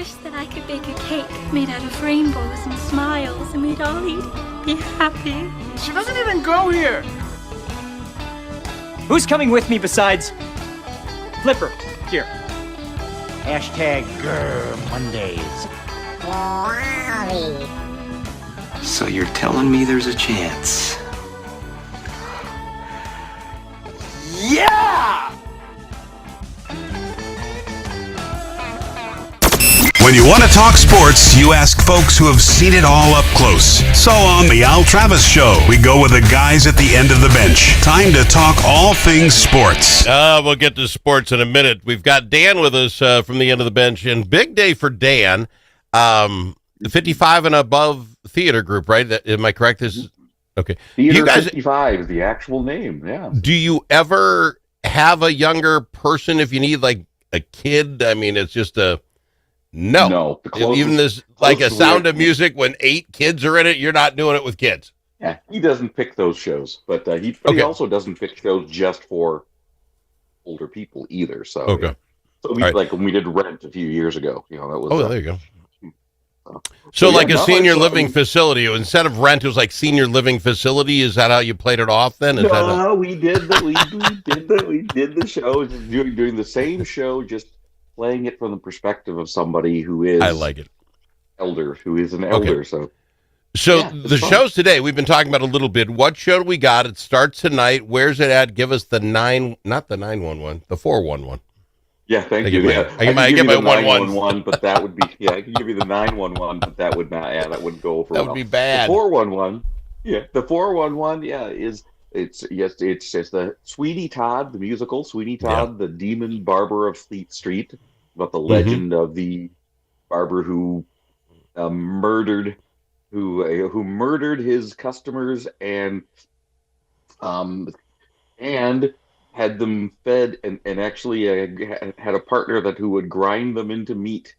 wish that I could bake a cake made out of rainbows and smiles and we'd all eat it, be happy. She doesn't even go here. Who's coming with me besides Flipper? Here. Hashtag Grr Mondays. So you're telling me there's a chance? Yeah! When you want to talk sports, you ask folks who have seen it all up close. So on The Al Travis Show, we go with the guys at the end of the bench. Time to talk all things sports. We'll get to sports in a minute. We've got Dan with us from the end of the bench, and big day for Dan. The 55 and above theater group, right? Am I correct? This is okay. Theater you guys, 55 is the actual name. Yeah. do you ever have a younger person if you need like a kid? I mean, it's just a no. The closest, Even this like a Sound of Music when 8 kids are in it, you're not doing it with kids. Yeah, he doesn't pick those shows, but he also doesn't pick shows just for older people either. So Okay. Yeah. So we, like when we did Rent a few years ago, that was. Oh, there you go. So like a senior living facility, instead of Rent, it was like senior living facility. Is that how you played it off then? We did the show, just doing the same show, just playing it from the perspective of somebody who is I like it. Who is an elder. So yeah, the shows today, we've been talking about a little bit. What show do we got? It starts tonight. Where's it at? Give us the 911, the 411. Yeah, thank you. I get my 911, but that would be I can give you the 911, but that would not. Yeah, that wouldn't go over. That would be bad. The 411. Yeah, the 411. Yeah, it's the Sweeney Todd, the musical Sweeney Todd, the demon barber of Fleet Street, about the legend of the barber who murdered his customers and had them fed and actually had a partner who would grind them into meat.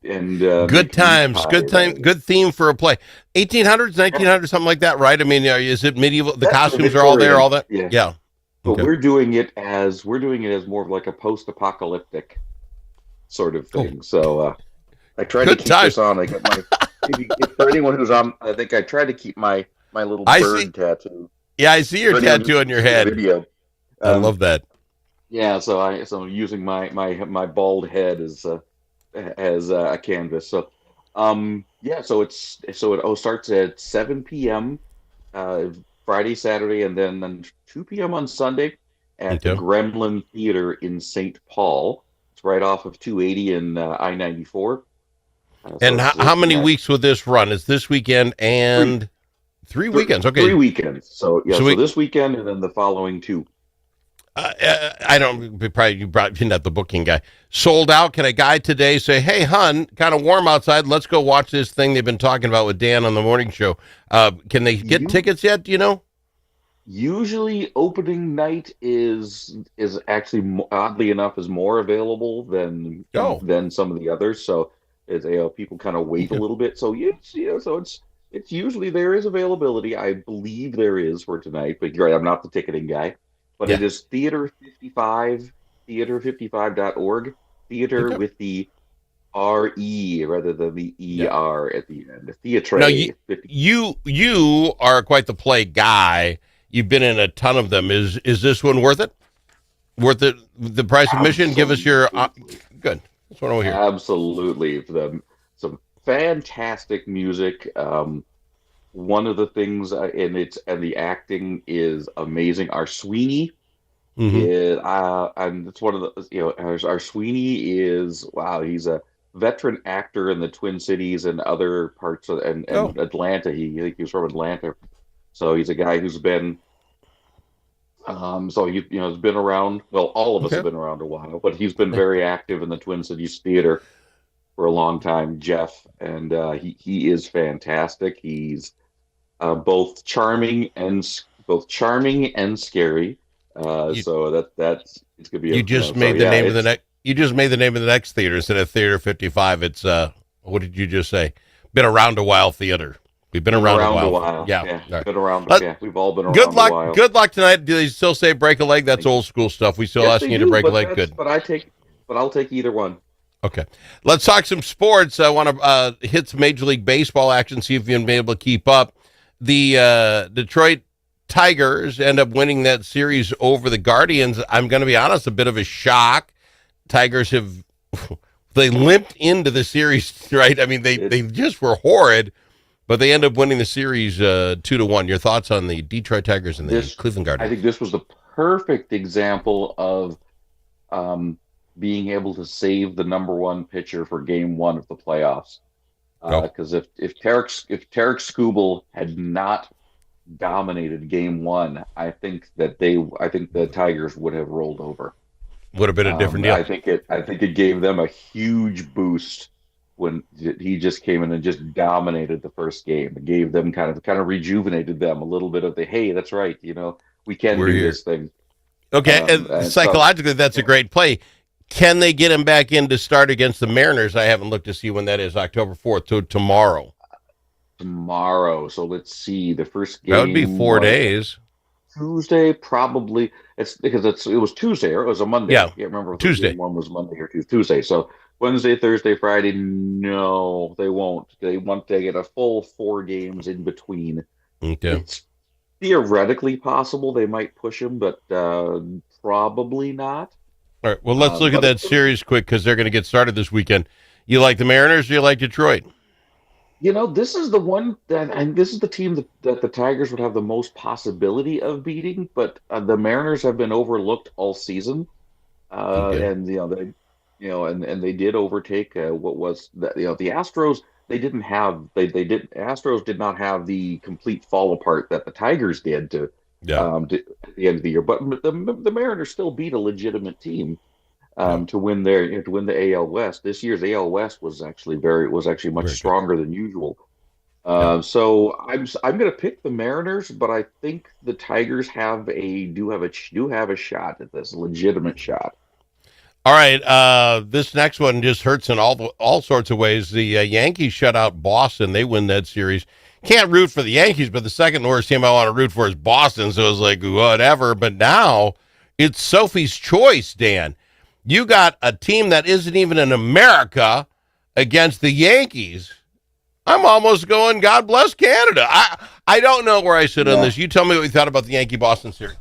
And good times, good theme for a play. 1800s, 1900s, something like that, right? I mean, is it medieval? The costumes are all there, all that. Yeah. But okay. We're doing it as more of like a post-apocalyptic sort of thing. So I tried to keep this on. I got for anyone who's on, I think I tried to keep my little bird tattoo. Yeah, I see your tattoo on your head. Video. I love that. Yeah, so I'm using my bald head as a canvas. So so it starts at 7 p.m. Friday, Saturday, and then 2 p.m. on Sunday at the Gremlin Theater in St. Paul. It's right off of 280 and I-94. And how many weeks will this run? Is this weekend and 3 weekends? Okay, 3 weekends. So this weekend and then the following 2. I don't. You brought not the booking guy. Sold out. Can a guy today say, "Hey, hun, kind of warm outside. Let's go watch this thing they've been talking about with Dan on the morning show." Can they get tickets yet? Do you know? Usually, opening night is actually oddly enough is more available than some of the others. So people kind of wait a little bit. So it's usually there is availability. I believe there is for tonight, but you're right. I'm not the ticketing guy. But it is Theater 55, theater55.org, theater with the R-E rather than the E-R at the end. Theatre. Now, you are quite the play guy. You've been in a ton of them. Is this one worth it? Worth it? The price of admission? Give us your... good. That's what I want to hear. Absolutely. Some fantastic music. One of the things, and the acting is amazing. Our Sweeney is, and it's one of the, our Sweeney is, wow, he's a veteran actor in the Twin Cities and other parts of, and Atlanta. I think he's from Atlanta. So he's a guy who's been, has been around. Well, all of us have been around a while, but he's been very active in the Twin Cities theater for a long time, Jeff, and he is fantastic. He's both charming and scary. So that's it's gonna be. You just made the name of the next. You just made the name of the next theater instead of Theater 55. It's what did you just say? Been around a while theater. We've been around a while. Yeah. Right. Been around. We've all been around. Good luck. A while. Good luck tonight. Do they still say break a leg? That's old school stuff. We still asking you to break a leg. Good. But I'll take either one. Okay. Let's talk some sports. I want to hit some Major League Baseball action, see if you've been able to keep up. The Detroit Tigers end up winning that series over the Guardians. I'm going to be honest, a bit of a shock. Tigers have they limped into the series, right? I mean, they just were horrid, but they end up winning the series 2-1. Your thoughts on the Detroit Tigers and the Cleveland Guardians? I think this was the perfect example of being able to save the number one pitcher for Game 1 of the playoffs. Because if Tarek Skubal had not dominated Game 1, I think the Tigers would have rolled over. Would have been a different deal. I think it gave them a huge boost when he just came in and just dominated the first game. It gave them kind of rejuvenated them a little bit of the, hey, that's right, we can do this thing. Okay, and psychologically, that's a great play. Can they get him back in to start against the Mariners? I haven't looked to see when that is, October 4th, so tomorrow. Tomorrow. So let's see. The first game. That would be 4 days. Tuesday, probably. It's because it was Tuesday or it was a Monday. Yeah. I can't remember if Tuesday. One was Monday or Tuesday. So Wednesday, Thursday, Friday. No, they won't. They want to get a full 4 games in between. Okay. It's theoretically possible they might push him, but probably not. All right. Well, let's look at that series quick because they're going to get started this weekend. You like the Mariners or you like Detroit? This is the one and this is the team that the Tigers would have the most possibility of beating, but the Mariners have been overlooked all season, and they did overtake what was the Astros. Astros did not have the complete fall apart that the Tigers did at the end of the year, but the Mariners still beat a legitimate team. To win the AL West. This year's AL West was actually much stronger than usual. So I'm going to pick the Mariners, but I think the Tigers do have a shot at this, legitimate shot. All right, this next one just hurts in all sorts of ways. The Yankees shut out Boston. They win that series. Can't root for the Yankees, but the second worst team I want to root for is Boston. So it was like whatever. But now it's Sophie's choice, Dan. You got a team that isn't even in America against the Yankees. I'm almost going, God bless Canada. I don't know where I sit on this. You tell me what you thought about the Yankee-Boston series.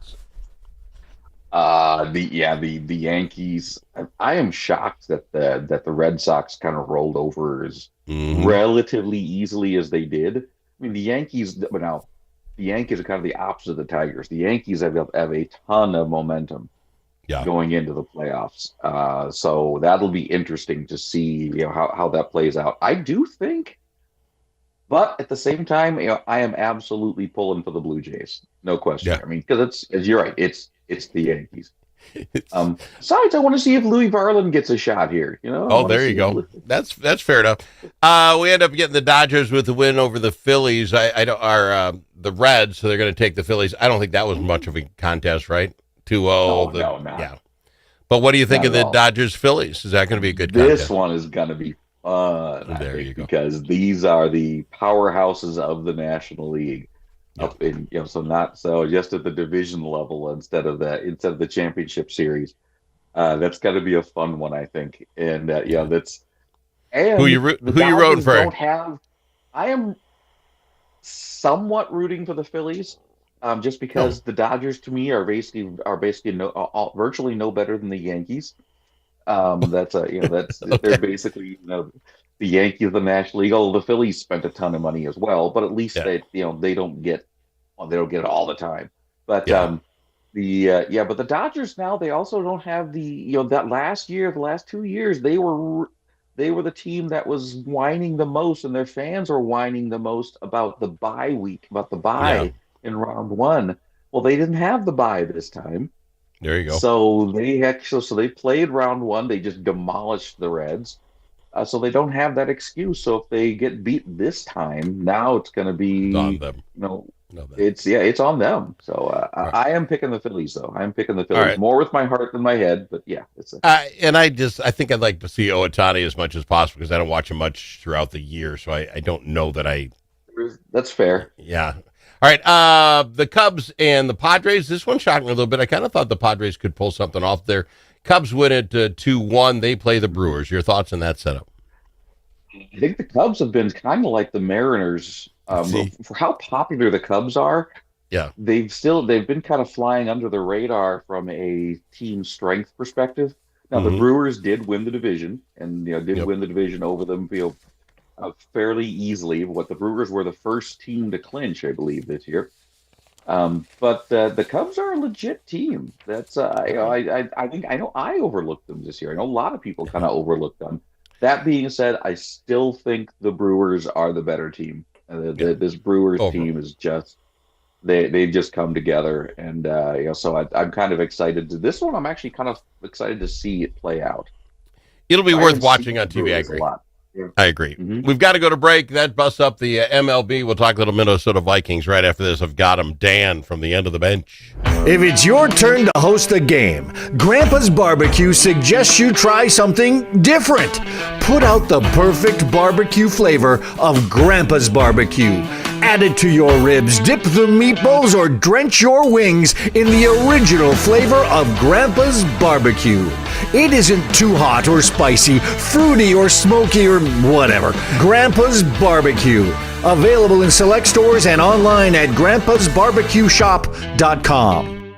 The Yankees. I am shocked that the Red Sox kind of rolled over as relatively easily as they did. I mean, the Yankees are kind of the opposite of the Tigers. The Yankees have a ton of momentum. Going into the playoffs. So that'll be interesting to see, how that plays out. I do think, but at the same time, I am absolutely pulling for the Blue Jays. No question. Yeah. I mean, because you're right. It's the Yankees. Besides, I want to see if Louis Varland gets a shot here. Oh, there you go. That's fair enough. We end up getting the Dodgers with the win over the Phillies. The Reds, so they're going to take the Phillies. I don't think that was much of a contest, right? 2-0. No. Yeah. But what do you think of the Dodgers-Phillies? Is that going to be a good contest? This one is going to be fun. There you go. Because these are the powerhouses of the National League. Yeah. Up in just at the division level instead of the championship series. That's got to be a fun one, I think. And that's who you rooting for? I am somewhat rooting for the Phillies. Just because the Dodgers to me are basically virtually no better than the Yankees. They're basically the Yankees of the National League. Although the Phillies spent a ton of money as well, but at least they don't get it all the time. But but the Dodgers now they also don't have that last year, the last 2 years they were the team that was whining the most, and their fans were whining the most about the bye week, in round 1. Well, they didn't have the bye this time. There you go. So they played round 1. They just demolished the Reds. So they don't have that excuse. So if they get beat this time, now it's going to be on them. It's on them. So I am picking the Phillies, though. I'm picking the Phillies more with my heart than my head. But I think I'd like to see Ohtani as much as possible because I don't watch him much throughout the year. So I don't know that I. That's fair. Yeah. All right, the Cubs and the Padres. This one shocked me a little bit. I kind of thought the Padres could pull something off there. Cubs win it 2-1. They play the Brewers. Your thoughts on that setup? I think the Cubs have been kind of like the Mariners for how popular the Cubs are. Yeah, they've been kind of flying under the radar from a team strength perspective. Now the Brewers did win the division, and win the division over them fairly easily. What the Brewers were the first team to clinch, I believe, this year. But the Cubs are a legit team. That's I think I overlooked them this year. I know a lot of people kind of overlooked them. That being said, I still think the Brewers are the better team. This Brewers team is just they've just come together, and so I'm kind of excited to this one. I'm actually kind of excited to see it play out. It'll be worth watching on TV. I agree. I agree. We've got to go to break. That busts up the MLB. We'll talk a little Minnesota Vikings right after this. I've got him, Dan, from the end of the bench. If it's your turn to host a game, Grandpa's Barbecue suggests you try something different. Put out the perfect barbecue flavor of Grandpa's Barbecue. Add it to your ribs, dip the meatballs, or drench your wings in the original flavor of Grandpa's Barbecue. It isn't too hot or spicy, fruity or smoky or whatever. Grandpa's Barbecue. Available in select stores and online at grandpasbarbecueshop.com.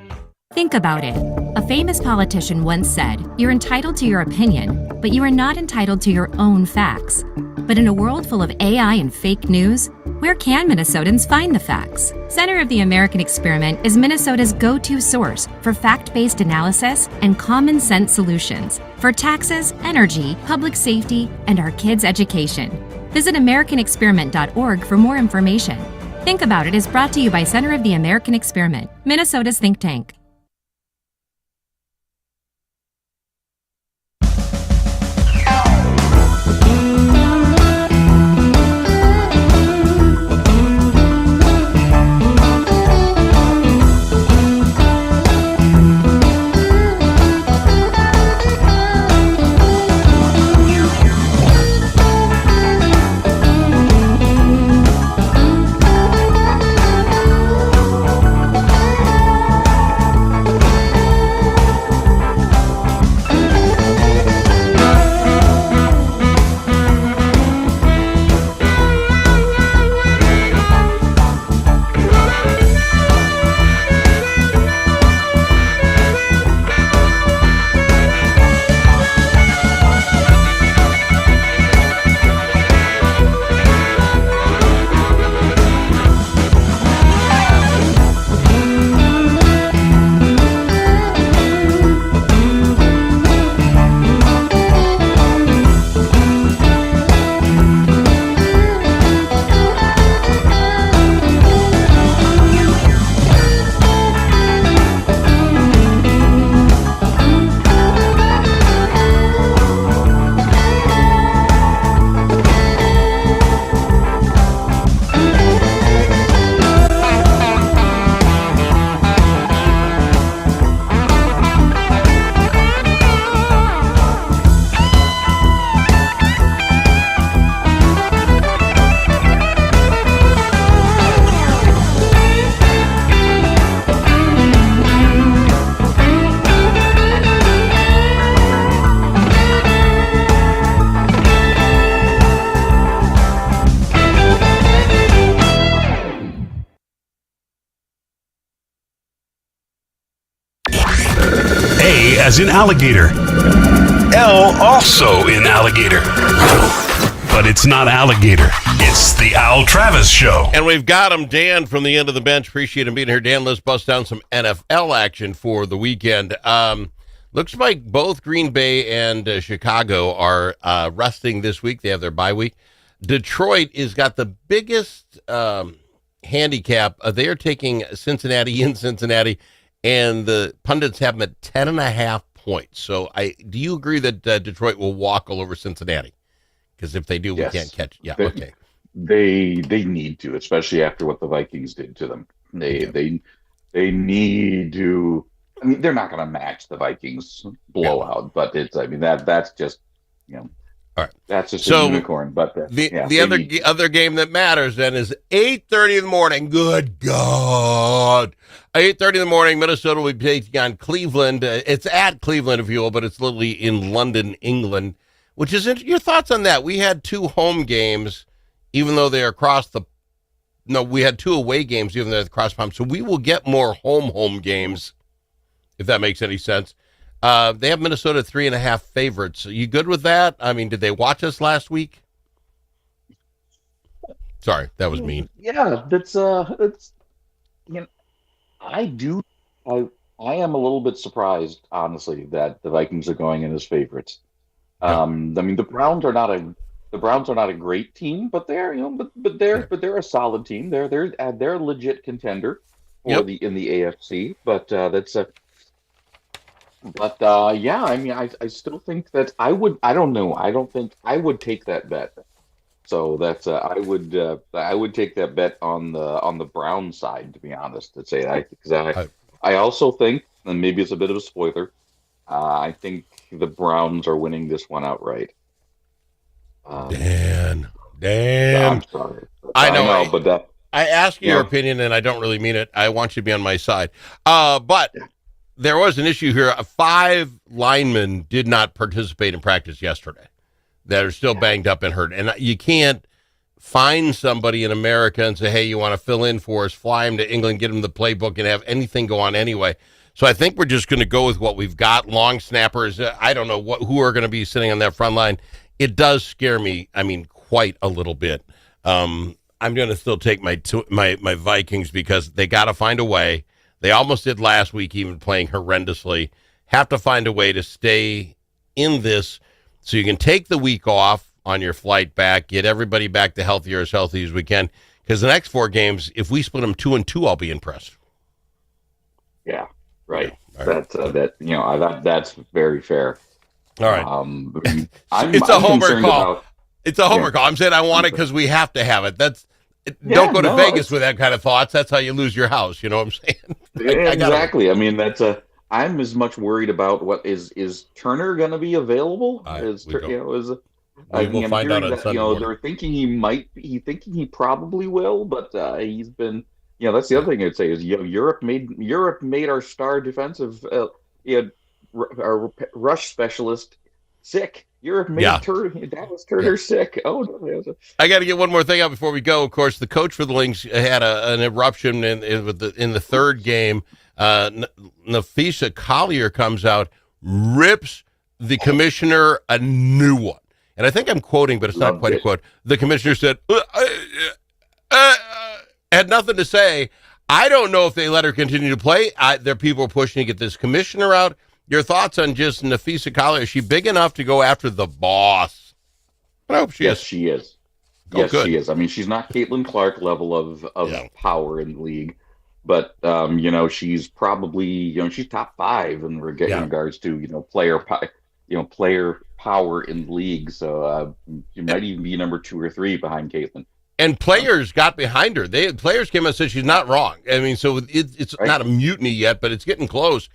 Think about it. A famous politician once said, "You're entitled to your opinion, but you are not entitled to your own facts." But in a world full of AI and fake news, where can Minnesotans find the facts? Center of the American Experiment is Minnesota's go-to source for fact-based analysis and common sense solutions for taxes, energy, public safety, and our kids' education. Visit AmericanExperiment.org for more information. Think About It is brought to you by Center of the American Experiment, Minnesota's think tank. As in alligator. L also in alligator. But it's not alligator. It's the Al Travis Show. And we've got him, Dan, from the end of the bench. Appreciate him being here. Dan, let's bust down some NFL action for the weekend. Looks like both Green Bay and Chicago are resting this week. They have their bye week. Detroit has got the biggest handicap. They are taking Cincinnati in Cincinnati, and the pundits have them at 10.5 points. So do you agree that Detroit will walk all over Cincinnati? Because if they do, Yes. we can't catch. Yeah, okay. They need to, especially after what the Vikings did to them. They need to. I mean, they're not going to match the Vikings blowout, but that's just all right. That's just a unicorn. But the other game that matters then is 8:30 in the morning. Good God, 8:30 in the morning, Minnesota will be taking on Cleveland. It's at Cleveland, if you will, but it's literally in London, England, which is your thoughts on that? We had 2 home games, even though they're across the – no, we had 2 away games, even though they're across the pond. So we will get more home games, if that makes any sense. They have Minnesota 3.5 favorites. Are you good with that? I mean, did they watch us last week? Sorry, that was mean. Yeah, that's I am a little bit surprised, honestly, that the Vikings are going in as favorites. I mean, the Browns are not a great team, but they're they're a solid team. They're a legit contender for in the AFC. But yeah, I mean, I still think that I don't think I would take that bet. So that's I would take that bet on the Brown side, to be honest. To say that, because I also think, and maybe it's a bit of a spoiler, I think the Browns are winning this one outright. Dan, I'm sorry. I know, but I ask you your opinion, and I don't really mean it. I want you to be on my side. But there was an issue here. 5 linemen did not participate in practice yesterday that are still banged up and hurt. And you can't find somebody in America and say, hey, you want to fill in for us, fly him to England, get him the playbook, and have anything go on anyway. So I think we're just going to go with what we've got. Long snappers, I don't know who are going to be sitting on that front line. It does scare me, I mean, quite a little bit. I'm going to still take my Vikings because they got to find a way. They almost did last week, even playing horrendously. Have to find a way to stay in this so you can take the week off on your flight back, get everybody back to as healthy as we can. Because the next 4 games, if we split them 2-2, I'll be impressed. Yeah, right. Yeah, right. That's very fair. All right. It's a homer call. It's a homer call. I'm saying I want it because we have to have it. Don't go to Vegas with that kind of thoughts. That's how you lose your house. You know what I'm saying? Exactly. I mean, I'm as much worried about what is Turner going to be available? We will find out on Sunday morning. They're thinking he probably will, but he's been. That's the other thing I'd say is Europe made our star defensive our rush specialist sick. Europe made Dallas Turner sick. Oh no! I got to get one more thing out before we go. Of course, the coach for the Lynx had an eruption in the third game. Nafisa Collier comes out, rips the commissioner a new one. And I think I'm quoting, but it's not quite a quote. The commissioner said, had nothing to say. I don't know if they let her continue to play. There are people pushing to get this commissioner out. Your thoughts on just Nafisa Collier? Is she big enough to go after the boss? I hope she is. She is. Oh, yes, good. she is. I mean, she's not Caitlin Clark level of power in the league, but she's probably she's top 5 in regards to player power in the league. So you might even be number 2 or 3 behind Caitlin. And players got behind her. Players came out and said she's not wrong. I mean, so it's not a mutiny yet, but it's getting close.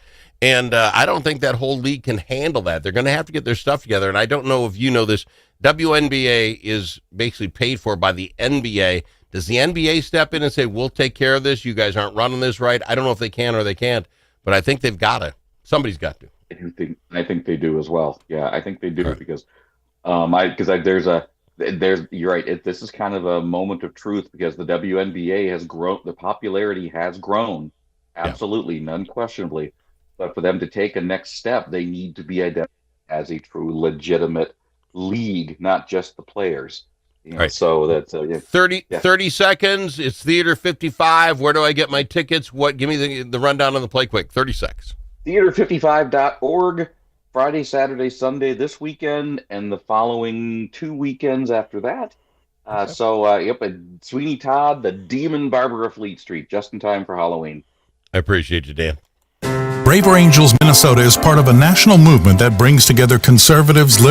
And I don't think that whole league can handle that. They're going to have to get their stuff together. And I don't know if you know this. WNBA is basically paid for by the NBA. Does the NBA step in and say, we'll take care of this? You guys aren't running this right. I don't know if they can or they can't, but I think they've got to. Somebody's got to. I think they do as well. Yeah, I think they do right. because you're right. This is kind of a moment of truth because the WNBA has grown. The popularity has grown. Absolutely, unquestionably. But for them to take a next step, they need to be identified as a true legitimate league, not just the players. Right. So that's 30 seconds. It's Theater 55. Where do I get my tickets? Give me the rundown on the play quick. 30 seconds. Theater55.org. Friday, Saturday, Sunday this weekend, and the following 2 weekends after that. At Sweeney Todd, the Demon Barber of Fleet Street, just in time for Halloween. I appreciate you, Dan. Braver Angels Minnesota is part of a national movement that brings together conservatives, liberals,